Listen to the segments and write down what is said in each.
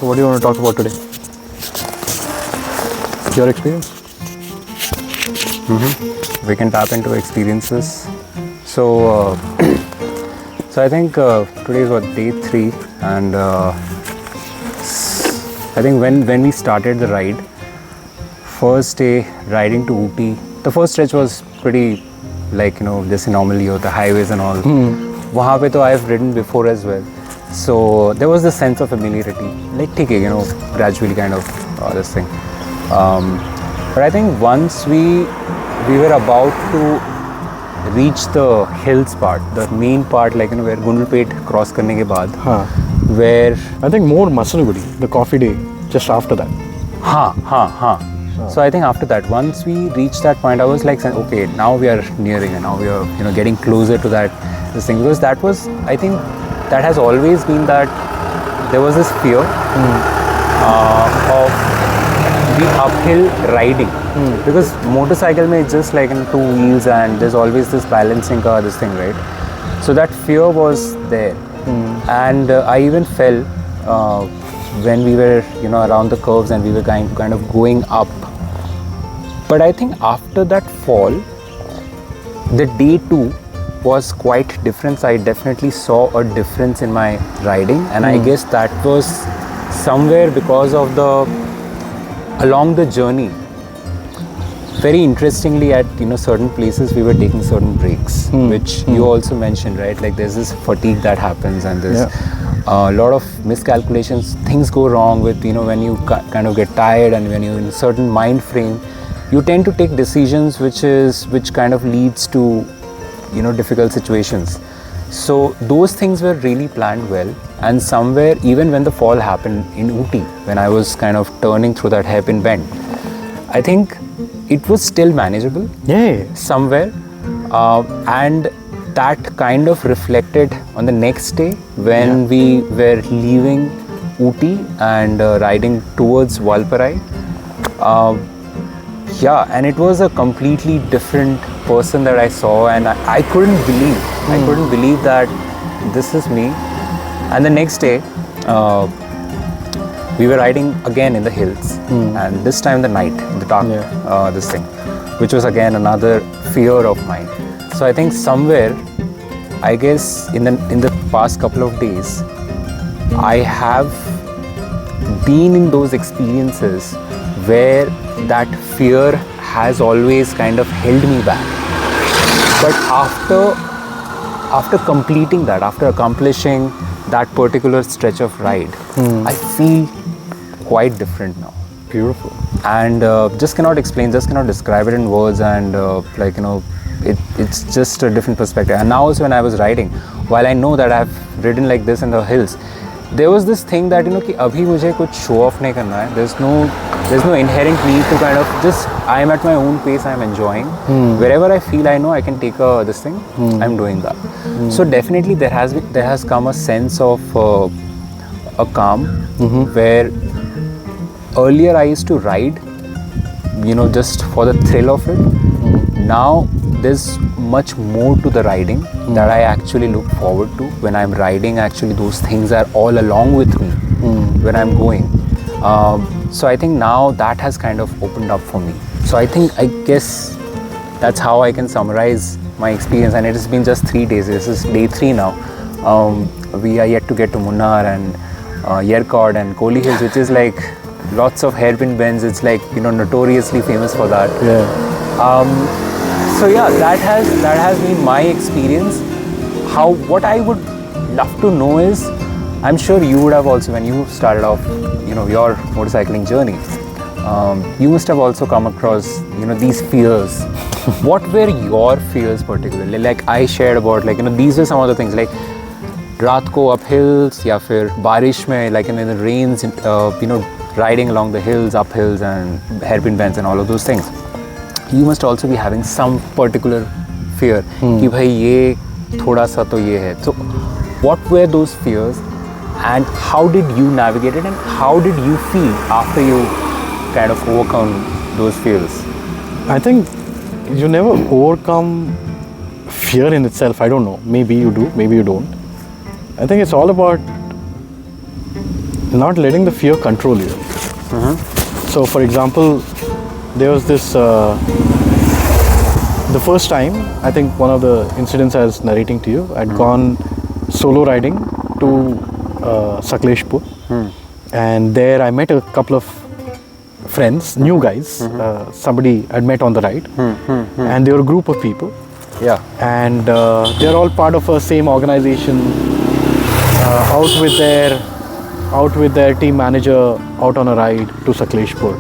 So what do you want to talk about today? Your experience? We can tap into experiences. So, so I think today is day 3, and I think when we started the ride, first day riding to Ooty, the first stretch was pretty this anomaly of the highways and all. Wahan pe to I've ridden before as well. So there was this sense of familiarity, like okay, gradually kind of this thing. But I think once we were about to reach the hills part, the main part, where Gundlpet cross karne ke baad, where I think more Masanugudi, the coffee day, just after that. So I think after that, once we reached that point, I was like, okay, now we are nearing, and now we are getting closer to this thing, because that was, I think, that has always been that there was this fear of the uphill riding, because motorcycle mein it's just like in 2 wheels, and there's always this balancing this thing, right? So that fear was there, and I even fell when we were around the curves and we were kind of going up. But I think after that fall, the day 2 was quite different. So I definitely saw a difference in my riding, and I guess that was somewhere because of along the journey. Very interestingly, at certain places we were taking certain breaks, which you also mentioned, right? Like there's this fatigue that happens, and there's a lot of miscalculations. Things go wrong with when you kind of get tired, and when you're in a certain mind frame, you tend to take decisions which kind of leads to difficult situations. So those things were really planned well, and somewhere, even when the fall happened in Ooty, when I was kind of turning through that hairpin bend, I think it was still manageable somewhere, and that kind of reflected on the next day when we were leaving Ooty and riding towards Valparai. And it was a completely different person that I saw, and I couldn't believe that this is me. And the next day, we were riding again in the hills, and this time the night, in the dark, this thing, which was again another fear of mine. So I think somewhere, I guess in the past couple of days, I have been in those experiences where that fear has always kind of held me back. But after completing that, after accomplishing that particular stretch of ride, I feel quite different now. Beautiful. And just cannot describe it in words, and it's just a different perspective. And now also when I was riding, while I know that I've ridden like this in the hills, there was this thing that कि अभी मुझे कुछ show off नहीं करना है. There's no inherent need to kind of just, I am at my own pace, I am enjoying. Wherever I feel I know I can take this thing, I'm doing that. So definitely there has come a sense of a calm, where earlier I used to ride, just for the thrill of it. Now there's much more to the riding that I actually look forward to. When I'm riding, actually those things are all along with me when I'm going. So I think now that has kind of opened up for me. So I guess that's how I can summarize my experience. And it has been just 3 days. This is day 3 now. We are yet to get to Munnar and Yercaud and Kohli Hills, which is like lots of hairpin bends. It's like notoriously famous for that. So yeah, that has been my experience. What I would love to know is, I'm sure you would have also, when you started off, your motorcycling journey, you must have also come across, these fears. What were your fears particularly? Like I shared about, these were some of the things, like रात को up hills, या फिर बारिश में, like in the rains, riding along the hills, up hills and hairpin bends and all of those things. You must also be having some particular fear कि भाई ये थोड़ा सा तो ये है. So what were those fears, and how did you navigate it, and how did you feel after you kind of overcome those fears? I think you never overcome fear in itself. I don't know. Maybe you do, maybe you don't. I think it's all about not letting the fear control you. So, for example, there was this, the first time, I think one of the incidents I was narrating to you, I'd gone solo riding to Sakleshpur, and there I met a couple of friends, new guys, somebody I'd met on the ride, and they were a group of people. Yeah. And they're all part of a same organization, out with their team manager, out on a ride to Sakleshpur.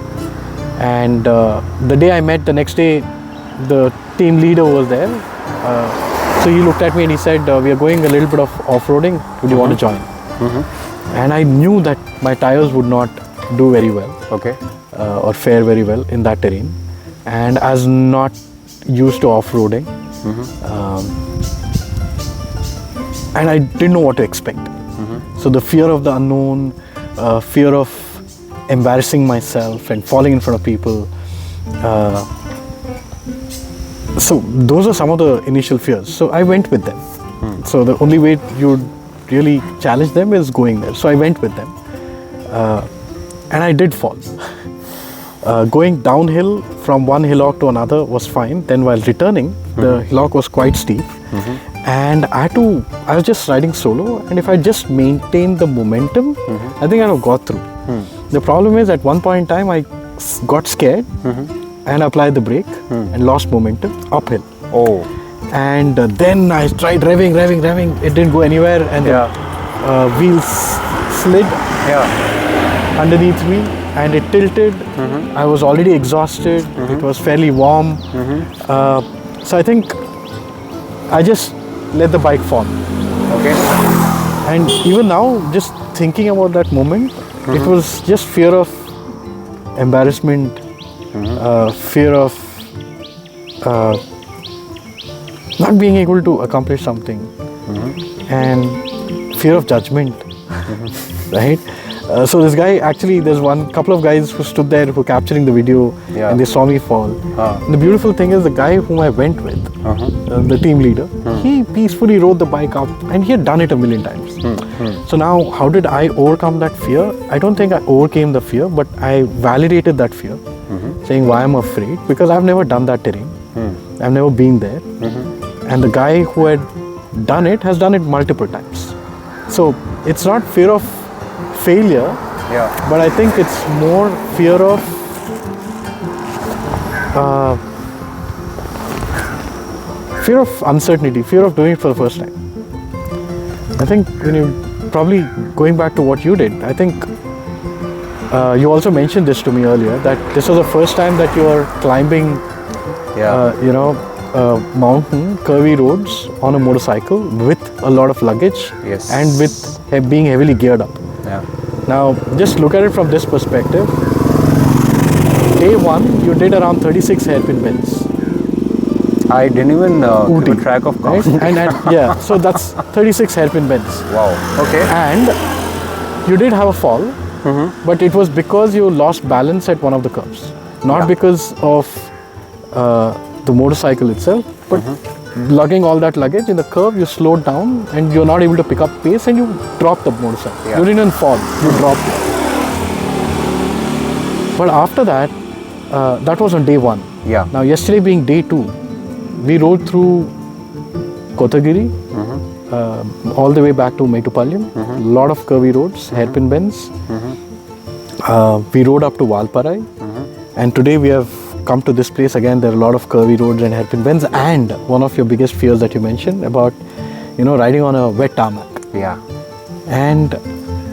And the day I met, the next day, the team leader was there. So he looked at me and he said, we are going a little bit of off-roading, would you want to join? And I knew that my tires would not do very well, Okay. or fare very well in that terrain. And as not used to off-roading, and I didn't know what to expect. So the fear of the unknown, fear of embarrassing myself and falling in front of people. So those are some of the initial fears. So I went with them. So the only way you really challenge them is going there. So I went with them, and I did fall. Going downhill from one hillock to another was fine. Then while returning, the hillock was quite steep, and I was just riding solo, and if I just maintained the momentum, I think I would have got through. The problem is, at one point in time, I got scared and applied the brake and lost momentum uphill. Oh. And then I tried revving. It didn't go anywhere, and the wheels slid underneath me, and it tilted. I was already exhausted. It was fairly warm. So I think I just let the bike fall. Okay. And even now, just thinking about that moment, it was just fear of embarrassment, fear of not being able to accomplish something, and fear of judgment, right? So this guy, actually, there's couple of guys who stood there who were capturing the video, and they saw me fall. And the beautiful thing is, the guy whom I went with, the team leader, he peacefully rode the bike up, and he had done it a million times. So now, how did I overcome that fear? I don't think I overcame the fear, but I validated that fear, saying why I'm afraid, because I've never done that terrain. I've never been there. And the guy who had done it has done it multiple times. So it's not fear of failure, but I think it's more fear of uncertainty, fear of doing it for the first time. I think when you probably going back to what you did, I think you also mentioned this to me earlier, that this was the first time that you are climbing, mountain, curvy roads on a motorcycle with a lot of luggage, and with being heavily geared up. Now, just look at it from this perspective. Day one, you did around 36 hairpin bends. I didn't even keep a track of count. Right? and so that's 36 hairpin bends. Wow. Okay. And you did have a fall, but it was because you lost balance at one of the curves, not because of the motorcycle itself, but lugging all that luggage in the curve, you slowed down and you're not able to pick up pace, and you dropped the motorcycle. You didn't even fall, you dropped it. But after that, that was on day one. Now yesterday being day two, we rode through Kotagiri, all the way back to Metupalayam, a lot of curvy roads, hairpin bends. We rode up to Valparai, and today we have come to this place again. There are a lot of curvy roads and hairpin bends, and one of your biggest fears that you mentioned about, riding on a wet tarmac. And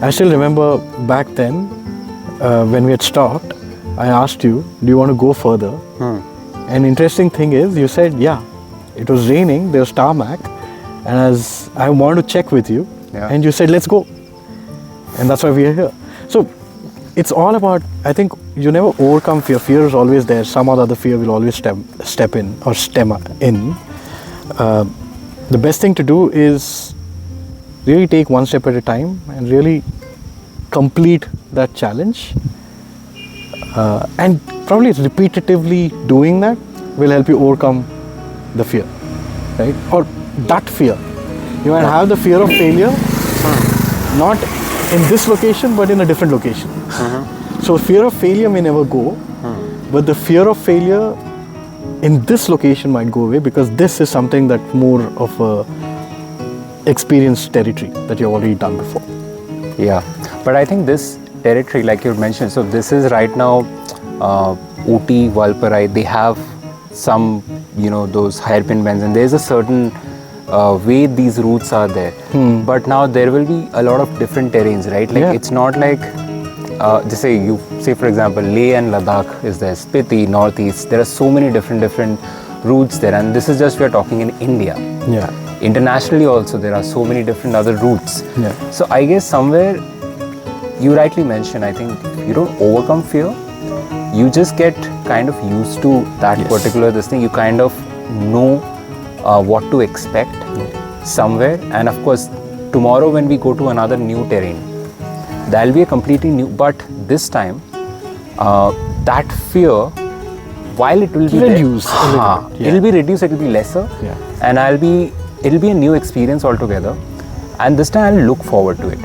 I still remember back then, when we had stopped, I asked you, do you want to go further? And interesting thing is, you said, it was raining, there was tarmac, and as I wanted to check with you, and you said, let's go. And that's why we are here. So it's all about, I think, you never overcome fear. Fear is always there. Some other fear will always step in or stem in. The best thing to do is really take one step at a time and really complete that challenge. And probably repetitively doing that will help you overcome the fear, right? Or that fear. You might have the fear of failure, not in this location, but in a different location. So fear of failure may never go, but the fear of failure in this location might go away, because this is something that more of a experienced territory that you've already done before. Yeah, but I think this territory, like you mentioned, so this is right now Ooty, Valparai, they have some, those hairpin bends, and there's a certain way these routes are there. But now there will be a lot of different terrains, right? Like it's not like, just say for example, Leh and Ladakh is there, Spiti, Northeast, there are so many different routes there, and this is just, we're talking in India. Yeah. Internationally also, there are so many different other routes. Yeah. So I guess somewhere, you rightly mentioned, I think you don't overcome fear, you just get kind of used to that particular this thing. You kind of know what to expect somewhere, and of course tomorrow when we go to another new terrain, that'll be a completely new, but this time that fear, while it will be reduced, it'll be reduced, it'll be lesser, and it'll be a new experience altogether, and this time I'll look forward to it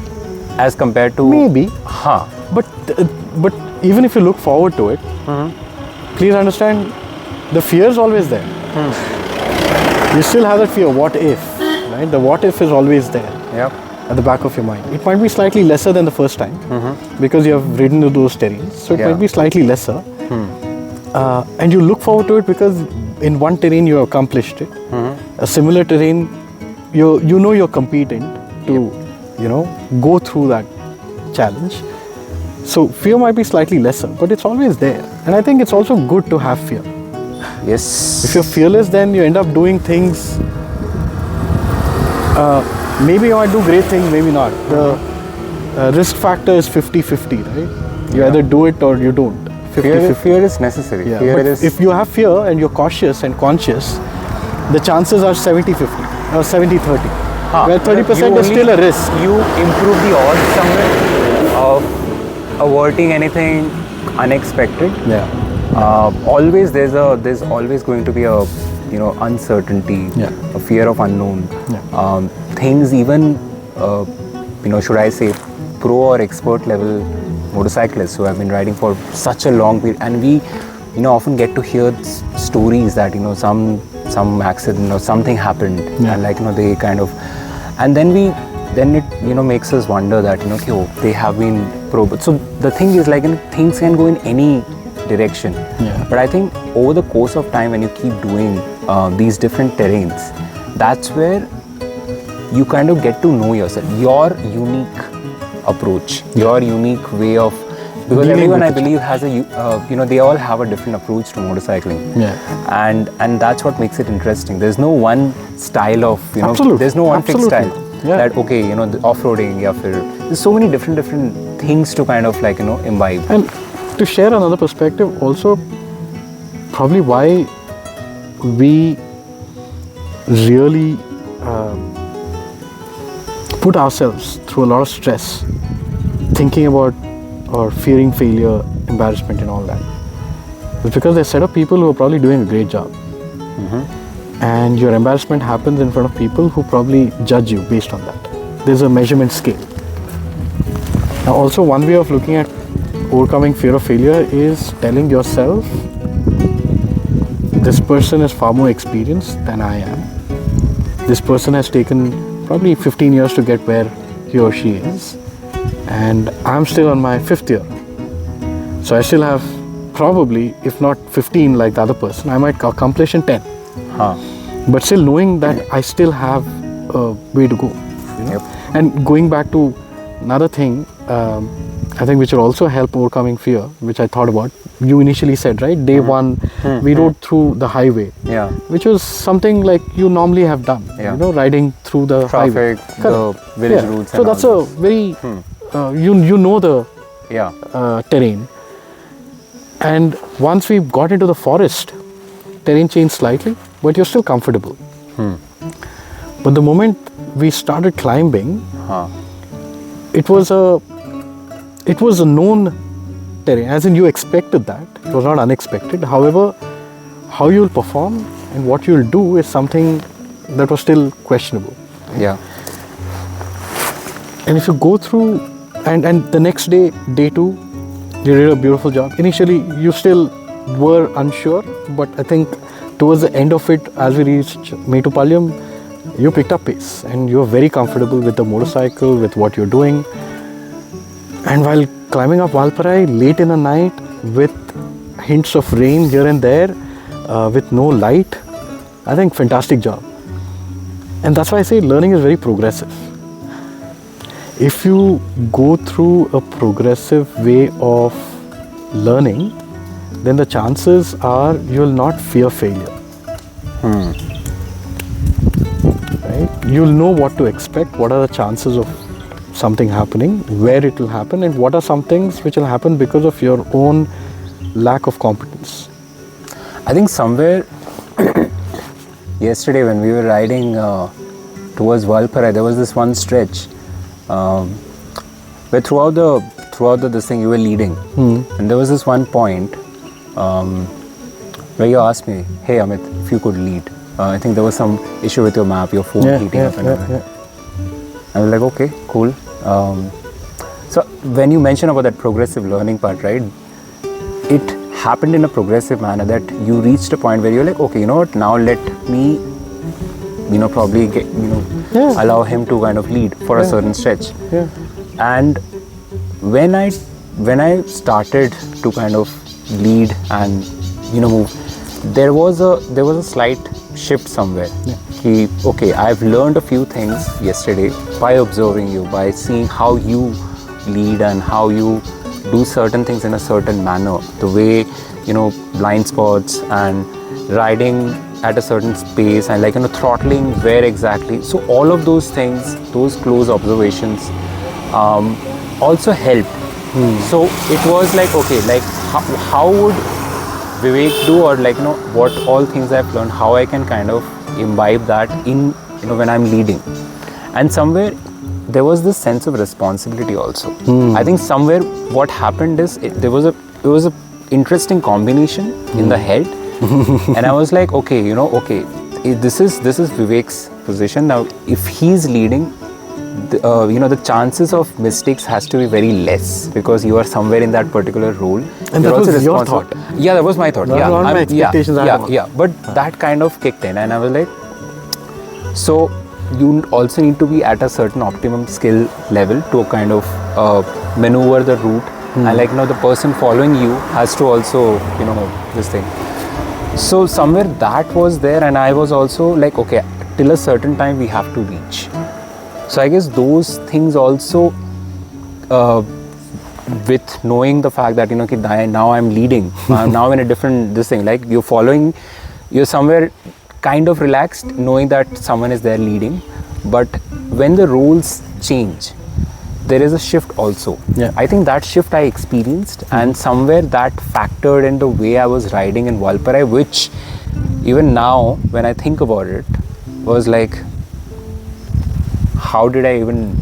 as compared to maybe. But even if you look forward to it, please understand, the fear is always there. You still have that fear, what if, right? The what if is always there at the back of your mind. It might be slightly lesser than the first time, because you have ridden to those terrains, so it might be slightly lesser. And you look forward to it because in one terrain you have accomplished it. A similar terrain, you're competent to go through that challenge. So fear might be slightly lesser, but it's always there. And I think it's also good to have fear. Yes. If you're fearless, then you end up doing things. Maybe you might do great things, maybe not. The risk factor is 50-50, right? You either do it or you don't. 50-50. Fear is necessary. Yeah, but if you have fear and you're cautious and conscious, the chances are 70-50 or 70-30. Where 30% is still a risk. You improve the odds somewhere of averting anything unexpected. Always there's always going to be a uncertainty, a fear of unknown. Things even should I say pro or expert level motorcyclists who have been riding for such a long period, and we often get to hear stories that some accident or something happened, and they kind of, and then it makes us wonder that they have been pro. So the thing is, things can go in any direction, but I think over the course of time, when you keep doing these different terrains, that's where you kind of get to know yourself, your unique approach, your unique way of, because everyone I believe has a they all have a different approach to motorcycling, and that's what makes it interesting. There's no one style of there's no one fixed style that the off-roading, there's so many different things to kind of imbibe. And to share another perspective also, probably why we really put ourselves through a lot of stress thinking about or fearing failure, embarrassment and all that, is because there's a set of people who are probably doing a great job, and your embarrassment happens in front of people who probably judge you based on that. There's a measurement scale. Now also, one way of looking at overcoming fear of failure is telling yourself, this person is far more experienced than I am. This person has taken probably 15 years to get where he or she is, and I'm still on my 5th year. So I still have probably, if not 15 like the other person, I might accomplish in 10. But still knowing that I still have a way to go. And going back to another thing, I think which will also help overcoming fear, which I thought about. You initially said, right? Day one, we rode through the highway, which was something like you normally have done, riding through the traffic, highway. the village routes. So that's a very, you know the terrain. And once we got into the forest, terrain changed slightly, but you're still comfortable. But the moment we started climbing, it was a known terrain, as in you expected that. It was not unexpected. However, how you'll perform and what you'll do is something that was still questionable. Yeah. And if you go through And the next day, day 2, you did a beautiful job. Initially, you still were unsure, but I think towards the end of it, as we reached Metupalayam, you picked up pace and you were very comfortable with the motorcycle, with what you're doing. And while climbing up Valparai late in the night with hints of rain here and there, with no light, I think fantastic job. And that's why I say learning is very progressive. If you go through a progressive way of learning, then the chances are you will not fear failure. Right? You'll know what to expect, what are the chances of something happening, where it will happen, and what are some things which will happen because of your own lack of competence. I think somewhere yesterday when we were riding towards Valparai, there was this one stretch where throughout the this thing you were leading, and there was this one point where you asked me, "Hey Amyth, if you could lead." I think there was some issue with your map, your phone heating up and everything. I was like, okay, cool. So when you mention about that progressive learning part, right? It happened in a progressive manner that you reached a point where you're like, okay, you know what? Now let me, probably get, allow him to kind of lead for a certain stretch. Yeah. And when I started to kind of lead and move, there was a slight shift somewhere. Okay, I've learned a few things yesterday by observing you, by seeing how you lead and how you do certain things in a certain manner, the way blind spots and riding at a certain space and throttling where exactly. So all of those things, those close observations also helped. So it was like, okay, how would Vivek do, or what all things I've learned, how I can kind of imbibe that in when I'm leading. And somewhere there was this sense of responsibility also. I think somewhere what happened is it was a interesting combination in the head. And I was like, okay, this is Vivek's position. Now if he's leading, the chances of mistakes has to be very less because you are somewhere in that particular role. And that was your thought. Yeah, that was my thought. That was my expectations. Yeah. But that kind of kicked in, and I was like, so you also need to be at a certain optimum skill level to kind of maneuver the route, and the person following you has to also this thing. So somewhere that was there, and I was also like, okay, till a certain time we have to reach. So I guess those things also, with knowing the fact that now I'm leading, I'm now in a different this thing, like you're somewhere kind of relaxed knowing that someone is there leading. But when the roles change, there is a shift also. I think that shift I experienced, and somewhere that factored in the way I was riding in Valparai, which even now when I think about it was like, how did I even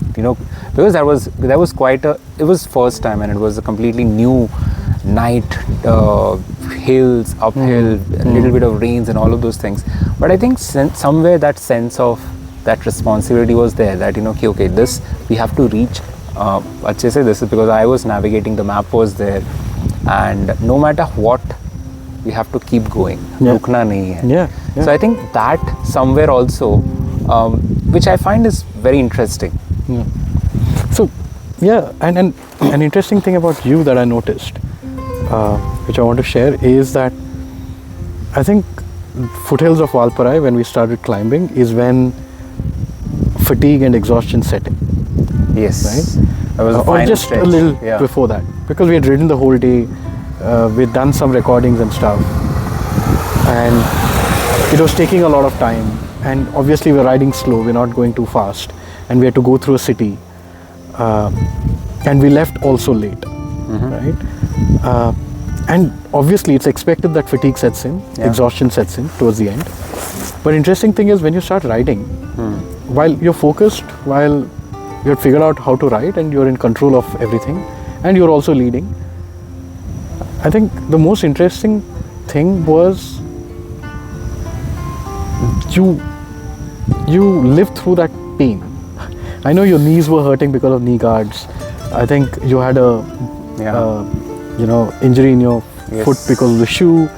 because that was quite it was first time, and it was a completely new night, hills, uphill, a little bit of rains and all of those things. But I think somewhere that sense of that responsibility was there, that okay, this we have to reach. This is because I was navigating, the map was there, and no matter what, we have to keep going. Rukna nahi hai. So I think that somewhere also, which I find is very interesting. So and an interesting thing about you that I noticed, which I want to share, is that I think foothills of Valparai, when we started climbing, is when fatigue and exhaustion set in. Yes. Right? That was or just stretch. A little before that, because we had ridden the whole day, we'd done some recordings and stuff, and it was taking a lot of time. And obviously we're riding slow, we're not going too fast, and we had to go through a city, and we left also late, right? And obviously it's expected that fatigue sets in, exhaustion sets in towards the end. But interesting thing is, when you start riding, while you're focused, while you had figured out how to ride and you're in control of everything, and you're also leading, I think the most interesting thing was you lived through that pain. I know your knees were hurting because of knee guards, I think you had a injury in your foot because of the shoe,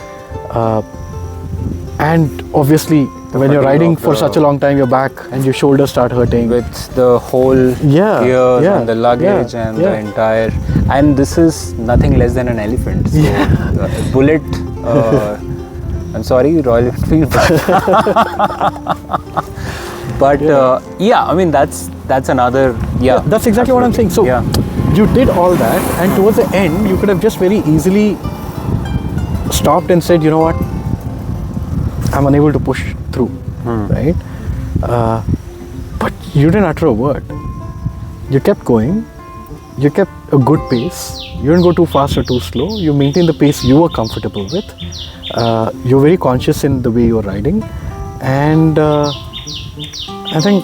and obviously when you're riding for such a long time, your back and your shoulders start hurting. With the whole gears and the luggage and the entire, and this is nothing less than an elephant. So bullet. I'm sorry, Royal Enfield. But I mean that's another. Yeah, that's exactly what I'm saying. So you did all that, and towards the end, you could have just very easily stopped and said, you know what, I'm unable to push through, right? But you didn't utter a word. You kept going. You kept a good pace. You didn't go too fast or too slow. You maintained the pace you were comfortable with. You're very conscious in the way you're riding, and I think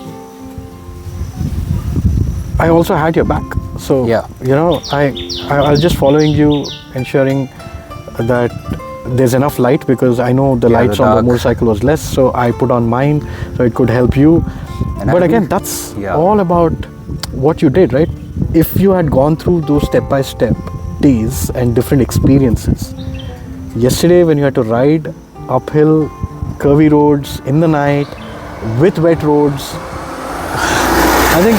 I also had your back. So I was just following you, ensuring that there's enough light, because I know the lights on the motorcycle was less, so I put on mine so it could help you. But again, that's all about what you did, right? If you had gone through those step-by-step days and different experiences, yesterday when you had to ride uphill, curvy roads in the night with wet roads, I think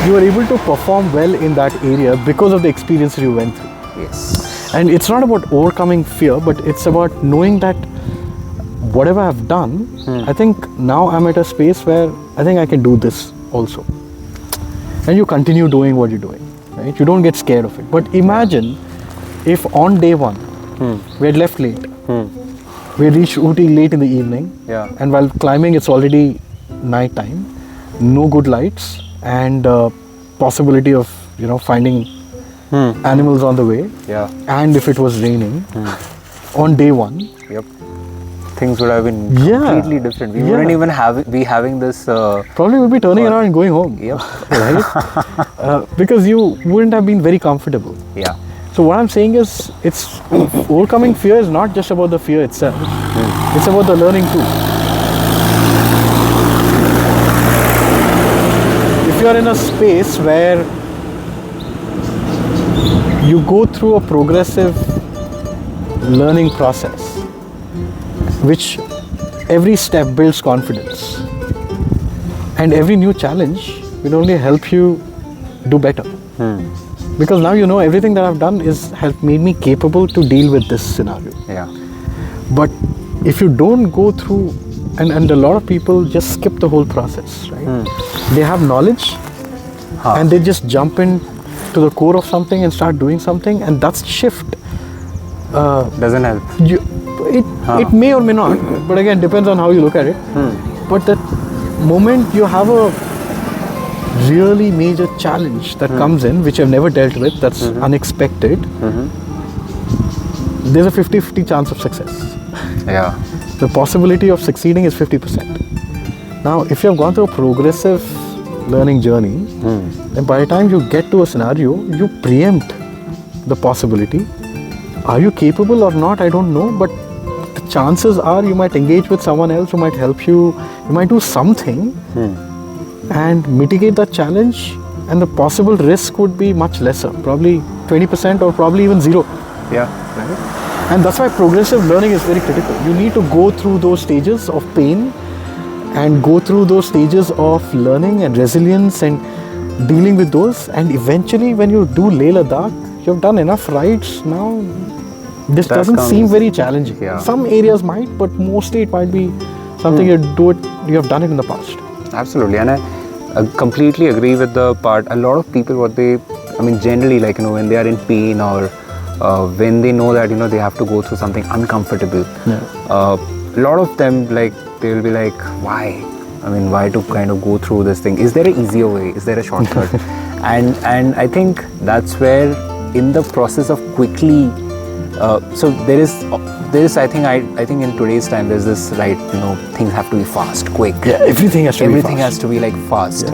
you were able to perform well in that area because of the experiences you went through. Yes. And it's not about overcoming fear, but it's about knowing that whatever I've done, I think now I'm at a space where I think I can do this also. And you continue doing what you're doing, right? You don't get scared of it. But imagine if on day one, we had left late, we reached Ooty late in the evening, and while climbing it's already night time, no good lights, and possibility of finding animals on the way, and if it was raining on day one, things would have been completely different. We wouldn't even be having this. Probably would be turning around and going home. Right? Because you wouldn't have been very comfortable. Yeah. So what I'm saying is, it's overcoming fear is not just about the fear itself. It's about the learning too. If you're in a space where you go through a progressive learning process, which every step builds confidence, and every new challenge will only help you do better. Because now you know everything that I've done has made me capable to deal with this scenario. But if you don't go through, and a lot of people just skip the whole process, right? They have knowledge and they just jump in to the core of something and start doing something, and that's shift. Doesn't help. It may or may not, but again, depends on how you look at it. But the moment you have a really major challenge that comes in, which I've never dealt with, that's unexpected, there's a 50-50 chance of success. The possibility of succeeding is 50%. Now, if you have gone through a progressive learning journey, then by the time you get to a scenario, you preempt the possibility. Are you capable or not? I don't know, but the chances are you might engage with someone else who might help you. You might do something and mitigate that challenge, and the possible risk would be much lesser, probably 20% or probably even zero. Right? And that's why progressive learning is very critical. You need to go through those stages of pain and go through those stages of learning and resilience and dealing with those, and eventually when you do Leh Ladakh, you've done enough rides now. This doesn't seem very challenging. Some areas might, but mostly it might be something you have done it in the past. Absolutely, and I completely agree with the part. A lot of people, generally, when they are in pain or when they know that they have to go through something uncomfortable, a lot of them they will be like, why? Why to kind of go through this thing? Is there an easier way? Is there a shortcut? and I think that's where, in the process of quickly, so there is I think in today's time there's this things have to be fast, quick. Everything has to be fast.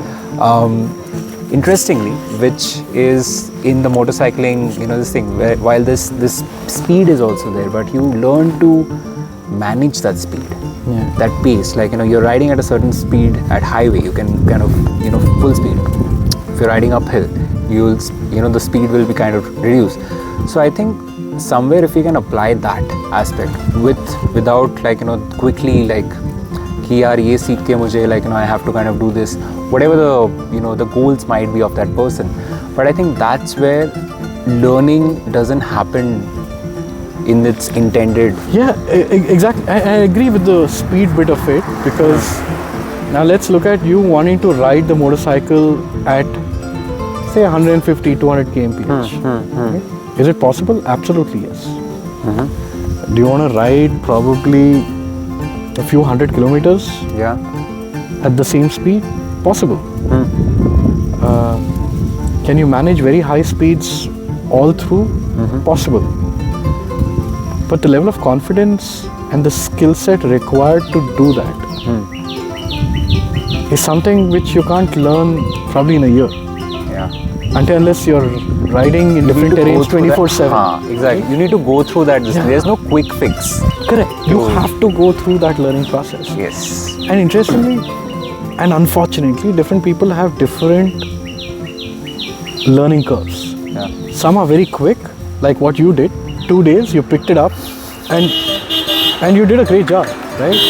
Interestingly, which is in the motorcycling, this thing where while this speed is also there, but you learn to manage that speed, that pace. You're riding at a certain speed at highway, you can kind of full speed. If you're riding uphill, the speed will be kind of reduced. So I think somewhere if we can apply that aspect without quickly कि यार ये सीख के मुझे I have to kind of do this, whatever the goals might be of that person. But I think that's where learning doesn't happen in its intended. Yeah, exactly. I agree with the speed bit of it, because now let's look at you wanting to ride the motorcycle at say 150, 200 kmph. Right? Is it possible? Absolutely yes. Do you want to ride probably a few hundred kilometers? Yeah. At the same speed? Possible. Can you manage very high speeds all through? Possible. But the level of confidence and the skill set required to do that is something which you can't learn probably in a year. Yeah. Until unless you're riding in different terrains 24/7. Exactly. You need to go through that. There's no quick fix. Correct. You have to go through that learning process. Yes. And interestingly and unfortunately, different people have different learning curves. Yeah. Some are very quick, like what you did. 2 days, you picked it up, and you did a great job, right?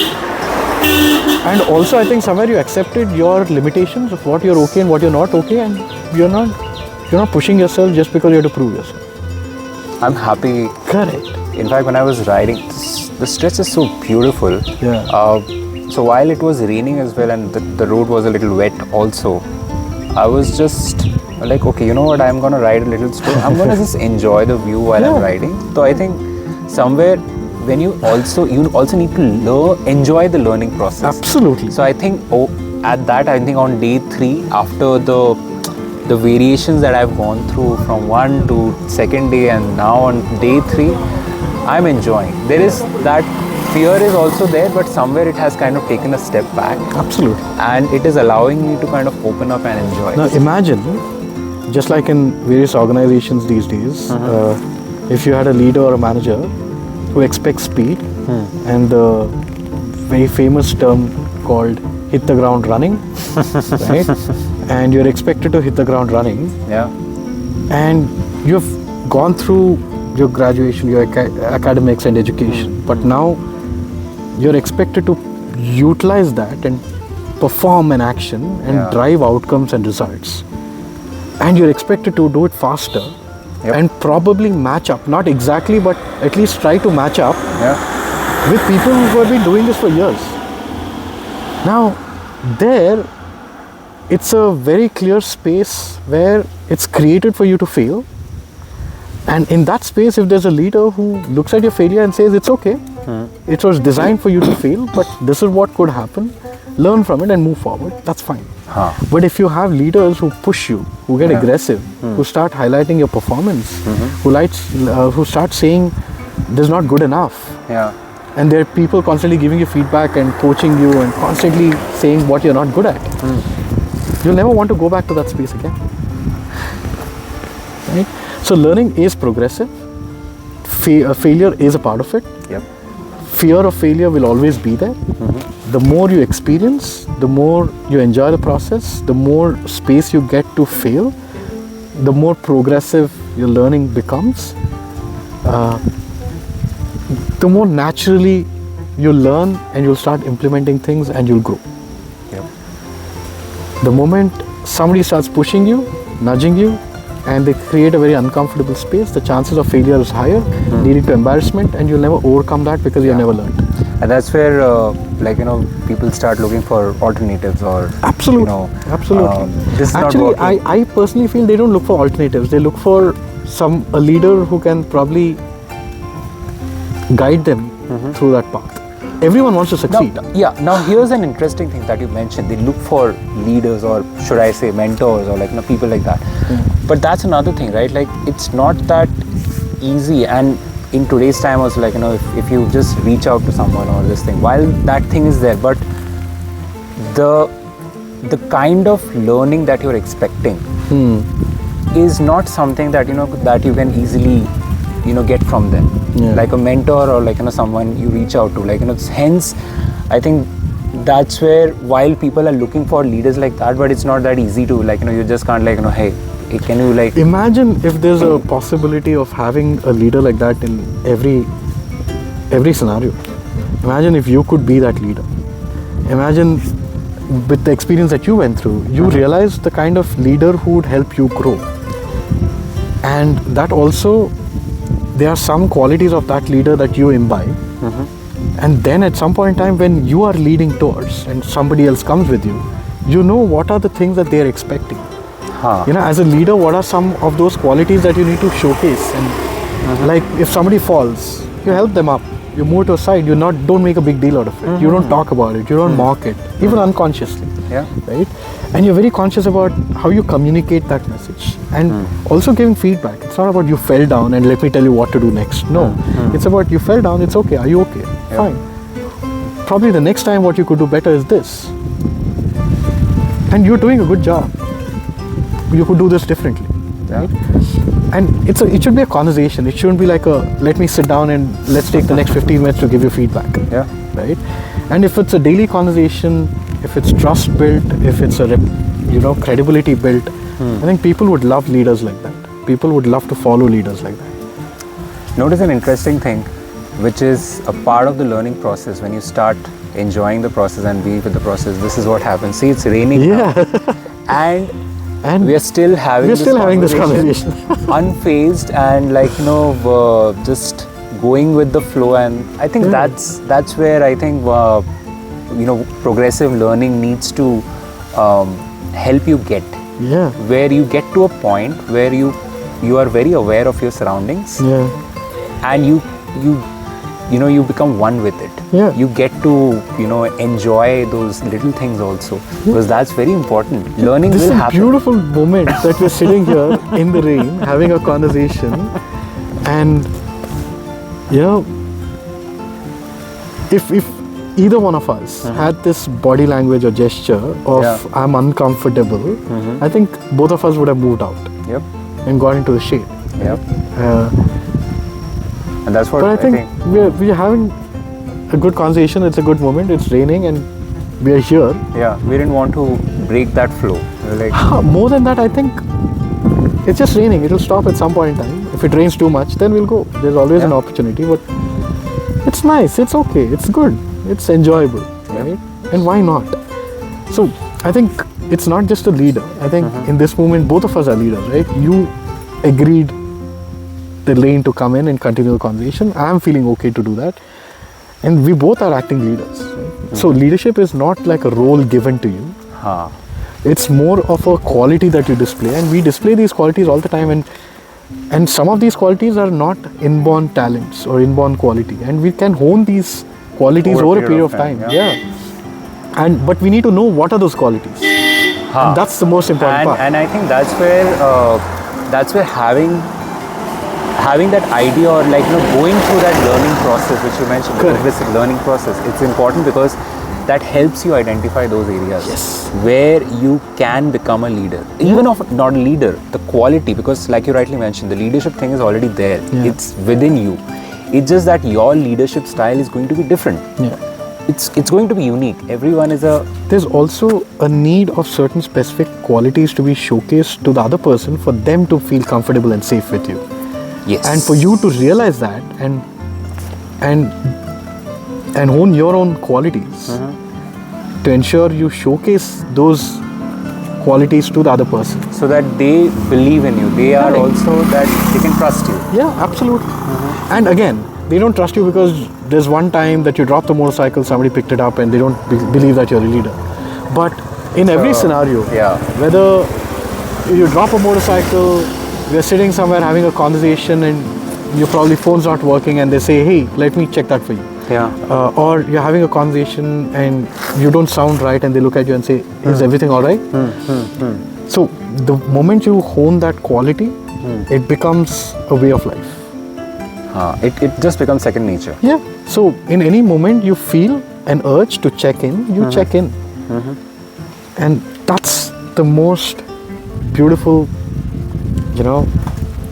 And also, I think somewhere you accepted your limitations of what you're okay and what you're not okay, and you're not pushing yourself just because you have to prove yourself. I'm happy. Correct. In fact, when I was riding, the stretch is so beautiful. Yeah. So while it was raining as well, and the road was a little wet also, I was just like, okay, you know what, I'm gonna ride a little slow. I'm gonna just enjoy the view while I'm riding. So I think somewhere when you also need to enjoy the learning process. Absolutely. So I think on day 3, after the variations that I've gone through from 1 to 2nd day, and now on day 3, I'm enjoying. There is that fear is also there, but somewhere it has kind of taken a step back. Absolutely. And it is allowing me to kind of open up and enjoy. Now imagine, just like in various organizations these days, if you had a leader or a manager who expects speed, and the very famous term called hit the ground running, right? And you're expected to hit the ground running. Yeah. And you've gone through your graduation, your academics and education, but now you're expected to utilize that and perform an action and drive outcomes and results. And you're expected to do it faster and probably match up, not exactly, but at least try to match up with people who have been doing this for years. Now, it's a very clear space where it's created for you to fail. And in that space, if there's a leader who looks at your failure and says, it's okay, it was designed for you to fail, but this is what could happen, learn from it and move forward, that's fine. But if you have leaders who push you, who get aggressive, who start highlighting your performance, who start saying, this is not good enough. And there are people constantly giving you feedback and coaching you and constantly saying what you're not good at. You'll never want to go back to that space again. Right? So learning is progressive. Failure is a part of it. Fear of failure will always be there. The more you experience, the more you enjoy the process, the more space you get to fail, the more progressive your learning becomes. The more naturally you'll learn and you'll start implementing things and you'll grow. The moment somebody starts pushing you, nudging you, and they create a very uncomfortable space, the chances of failure is higher, leading to embarrassment, and you'll never overcome that because you've never learned. And that's where, people start looking for alternatives or... Absolutely. This is actually, not working. I personally feel they don't look for alternatives. They look for a leader who can probably guide them through that path. Everyone wants to succeed. Now here's an interesting thing that you mentioned. They look for leaders, or should I say mentors, or people like that. But that's another thing, right? It's not that easy. And in today's time also, if you just reach out to someone or this thing, while that thing is there, but the kind of learning that you're expecting is not something that that you can easily get from them. Like a mentor or someone you reach out to, hence I think that's where, while people are looking for leaders like that, but it's not that easy to, like, you just can't, like, hey, can you, like... Imagine if there's a possibility of having a leader like that in every scenario. Imagine if you could be that leader. Imagine with the experience that you went through, you realized the kind of leader who would help you grow. And that also, there are some qualities of that leader that you imbibe. And then at some point in time, when you are leading towards and somebody else comes with you, you know what are the things that they are expecting. As a leader, what are some of those qualities that you need to showcase? And like if somebody falls, you help them up. You move to a side. You don't make a big deal out of it. You don't talk about it. You don't mock it, even unconsciously. Right? And you're very conscious about how you communicate that message, and also giving feedback. It's not about you fell down and let me tell you what to do next. No, it's about you fell down. It's okay. Are you okay? Fine. Probably the next time what you could do better is this. And you're doing a good job. You could do this differently. Right? And it should be a conversation. It shouldn't be like let me sit down and let's take the next 15 minutes to give you feedback. Right? And if it's a daily conversation, if it's trust built, if it's a credibility built, I think people would love leaders like that. People would love to follow leaders like that. Notice an interesting thing, which is a part of the learning process. When you start enjoying the process and be with the process, this is what happens. See, it's raining now. And we are still having this conversation unfazed and just going with the flow. And I think that's where I think progressive learning needs to help you get. Where you get to a point where you are very aware of your surroundings. And you become one with it. You get to enjoy those little things also, because that's very important. Learning will happen. This is a beautiful moment that we're sitting here in the rain having a conversation, and if either one of us had this body language or gesture of I'm uncomfortable, I think both of us would have moved out and got into the shade. And that's what I think we're having a good conversation. It's a good moment. It's raining and we are here. We didn't want to break that flow. More than that, I think it's just raining. It'll stop at some point in time. If it rains too much, then we'll go. There's always an opportunity, but it's nice. It's okay. It's good. It's enjoyable, right? And why not? So I think it's not just a leader. I think in this moment, both of us are leaders, right? You agreed the lane to come in and continue the conversation. I'm feeling okay to do that. And we both are acting leaders. Right? So leadership is not like a role given to you. It's more of a quality that you display, and we display these qualities all the time. And some of these qualities are not inborn talents or inborn quality, and we can hone these qualities over a period of time. But we need to know what are those qualities. And that's the most important part. And I think that's where having that idea, or going through that learning process which you mentioned, the progressive learning process, it's important, because that helps you identify those areas where you can become a leader. Even if not a leader, the quality, because like you rightly mentioned, the leadership thing is already there. It's within you. It's just that your leadership style is going to be different. It's going to be unique. Everyone is There's also a need of certain specific qualities to be showcased to the other person for them to feel comfortable and safe with you. And for you to realize that and hone your own qualities to ensure you showcase those qualities to the other person, so that they believe in you. They are also that they can trust you. Absolutely. And again, they don't trust you because there's one time that you dropped the motorcycle, somebody picked it up, and they don't believe that you're a leader. But in every scenario, whether you drop a motorcycle, we're sitting somewhere having a conversation, and your probably phone's not working, and they say, hey, let me check that for you. Or you're having a conversation and you don't sound right, and they look at you and say, is everything all right? So the moment you hone that quality, it becomes a way of life. It just becomes second nature. So in any moment you feel an urge to check in, you check in. And that's the most beautiful,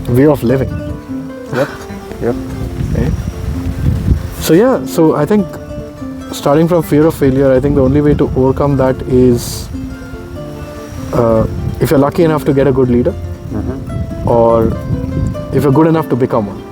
way of living. Right? So I think starting from fear of failure, I think the only way to overcome that is if you're lucky enough to get a good leader, or if you're good enough to become one.